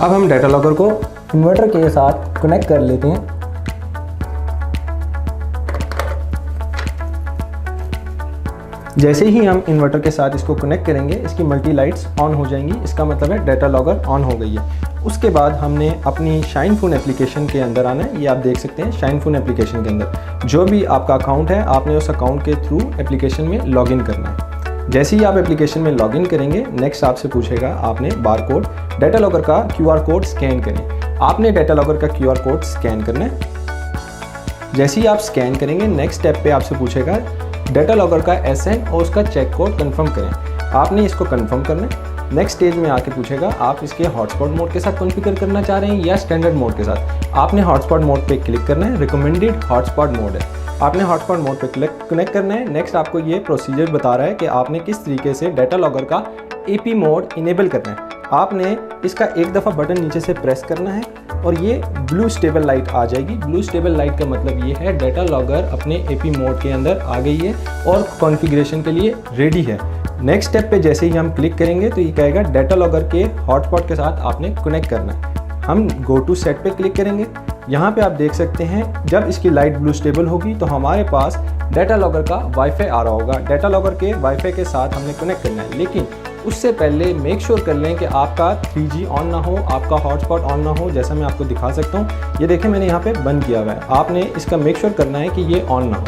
अब हम data logger को इन्वर्टर के साथ कनेक्ट कर लेते हैं। जैसे ही हम इन्वर्टर के साथ इसको कनेक्ट करेंगे इसकी मल्टी लाइट्स ऑन हो जाएंगी, इसका मतलब है डाटा लॉगर ऑन हो गई है। उसके बाद हमने अपनी शाइन फोन एप्लीकेशन के अंदर आना है। ये आप देख सकते हैं शाइन फोन एप्लीकेशन के अंदर जो भी आपका अकाउंट है आपने उस अकाउंट के थ्रू एप्लीकेशन में लॉगिन करना है। जैसे ही आप एप्लीकेशन में लॉगिन करेंगे नेक्स्ट आपसे पूछेगा आपने बारकोड डाटा लॉगर का QR कोड स्कैन करें। आपने डाटा लॉगर का QR कोड स्कैन करना है। जैसे ही आप स्कैन करेंगे नेक्स्ट स्टेप पे आपसे पूछेगा डाटा लॉगर का SN और उसका चेक कोड कंफर्म करें। आपने इसको कंफर्म करना है। नेक्स्ट स्टेज में आके पूछेगा आप इसके हॉटस्पॉट मोड के साथ कॉन्फ़िगर करना चाह रहे हैं या स्टैंडर्ड मोड के साथ। आपने हॉटस्पॉट मोड पे क्लिक करना है, रिकमेंडेड हॉटस्पॉट मोड है, आपने हॉटस्पॉट मोड पे कनेक्ट करना है। नेक्स्ट आपको ये प्रोसीजर बता रहा है कि आपने किस तरीके से डाटा लॉगर का AP मोड इनेबल करना है। आपने इसका एक दफ़ा बटन नीचे से प्रेस करना है और ये ब्लू स्टेबल लाइट आ जाएगी। ब्लू स्टेबल लाइट का मतलब ये है डाटा लॉगर अपने AP मोड के अंदर आ गई है और कॉन्फ़िगरेशन के लिए रेडी है। नेक्स्ट स्टेप पे जैसे ही हम क्लिक करेंगे तो ये कहेगा डाटा लॉगर के हॉटस्पॉट के साथ आपने कनेक्ट करना है। हम गो टू सेट पे क्लिक करेंगे। यहाँ पे आप देख सकते हैं जब इसकी लाइट ब्लू स्टेबल होगी तो हमारे पास डाटा लॉगर का वाईफाई आ रहा होगा। डाटा लॉगर के वाईफाई के साथ हमने कनेक्ट करना है, लेकिन उससे पहले मेक श्योर कर लें कि आपका 3G ऑन ना हो, आपका हॉटस्पॉट ऑन ना हो। जैसा मैं आपको दिखा सकता हूँ, ये देखें मैंने यहाँ पे बंद किया हुआ है। आपने इसका मेक श्योर करना है कि ये ऑन ना हो।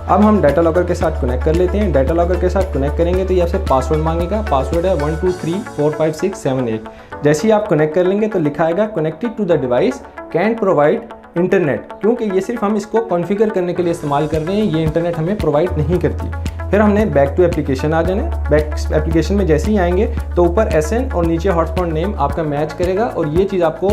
अब हम डाटा लॉगर के साथ कनेक्ट कर लेते हैं। डाटा लॉगर के साथ कनेक्ट करेंगे तो ये आपसे पासवर्ड मांगेगा। पासवर्ड है 12345678। जैसे ही आप कनेक्ट कर लेंगे तो लिखा आएगा connected to the device can't provide internet, क्योंकि ये सिर्फ हम इसको कॉन्फ़िगर करने के लिए इस्तेमाल कर रहे हैं, ये इंटरनेट हमें प्रोवाइड नहीं करती। फिर हमने बैक टू एप्लीकेशन आ जाना है। बैक एप्लीकेशन में जैसे ही आएंगे तो ऊपर SN और नीचे हॉटस्पॉट नेम आपका मैच करेगा और ये चीज़ आपको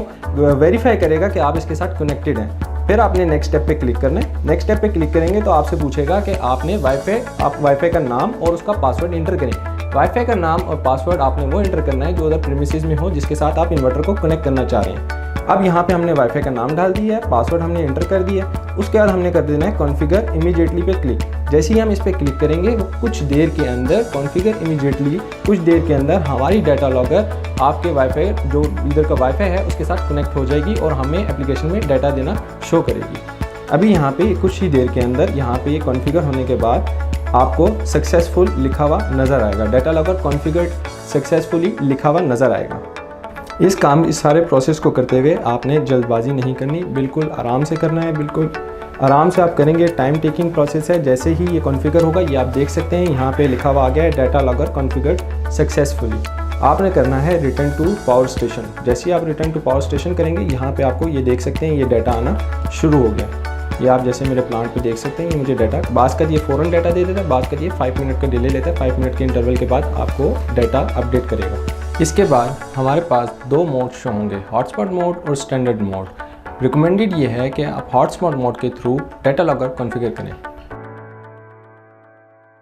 वेरीफाई करेगा कि आप इसके साथ कनेक्टेड हैं। फिर आपने नेक्स्ट स्टेप पे क्लिक करना है। नेक्स्ट स्टेप पे क्लिक करेंगे तो आपसे पूछेगा कि आपने वाईफाई का नाम और उसका पासवर्ड इंटर करें। वाईफाई का नाम और पासवर्ड आपने वो इंटर करना है जो उधर प्रीमिसेस में हो जिसके साथ आप इन्वर्टर को कनेक्ट करना चाह रहे हैं। अब यहाँ पे हमने वाईफाई का नाम डाल दिया है, पासवर्ड हमने इंटर कर दिया है। उसके बाद हमने कर देना है कॉन्फ़िगर इमीडिएटली पे क्लिक। जैसे ही हम इस पर क्लिक करेंगे कुछ देर के अंदर कॉन्फ़िगर इमीडिएटली, कुछ देर के अंदर हमारी डाटा लॉगर आपके वाईफाई जो इधर का वाईफाई है उसके साथ कनेक्ट हो जाएगी और हमें एप्लीकेशन में डाटा देना शो करेगी। अभी यहाँ पे कुछ ही देर के अंदर यहाँ पे ये कॉन्फ़िगर होने के बाद आपको सक्सेसफुल लिखा हुआ नज़र आएगा। डाटा लॉगर कॉन्फ़िगर्ड सक्सेसफुली लिखा हुआ नज़र आएगा। इस सारे प्रोसेस को करते हुए आपने जल्दबाजी नहीं करनी, बिल्कुल आराम से करना है। बिल्कुल आराम से आप करेंगे, टाइम टेकिंग प्रोसेस है। जैसे ही ये कॉन्फ़िगर होगा ये आप देख सकते हैं यहाँ पे लिखा हुआ आ गया है डाटा लॉगर कॉन्फ़िगर्ड सक्सेसफुली। आपने करना है रिटर्न टू पावर स्टेशन। जैसे ही आप रिटर्न टू पावर स्टेशन करेंगे यहाँ पे आपको ये देख सकते हैं ये डाटा आना शुरू हो गया। ये आप जैसे मेरे प्लांट पे देख सकते हैं ये मुझे डाटा बात का ये फ़ौरन डाटा दे देता है, बात का ये 5 मिनट का डिले लेता है। 5 मिनट के इंटरवल के बाद आपको डाटा अपडेट करेगा। इसके बाद हमारे पास 2 मोड शो होंगे, हॉटस्पॉट मोड और स्टैंडर्ड मोड। रिकमेंडेड ये है कि आप हॉटस्पॉट मोड के थ्रू डाटा लॉगर कॉन्फ़िगर करें।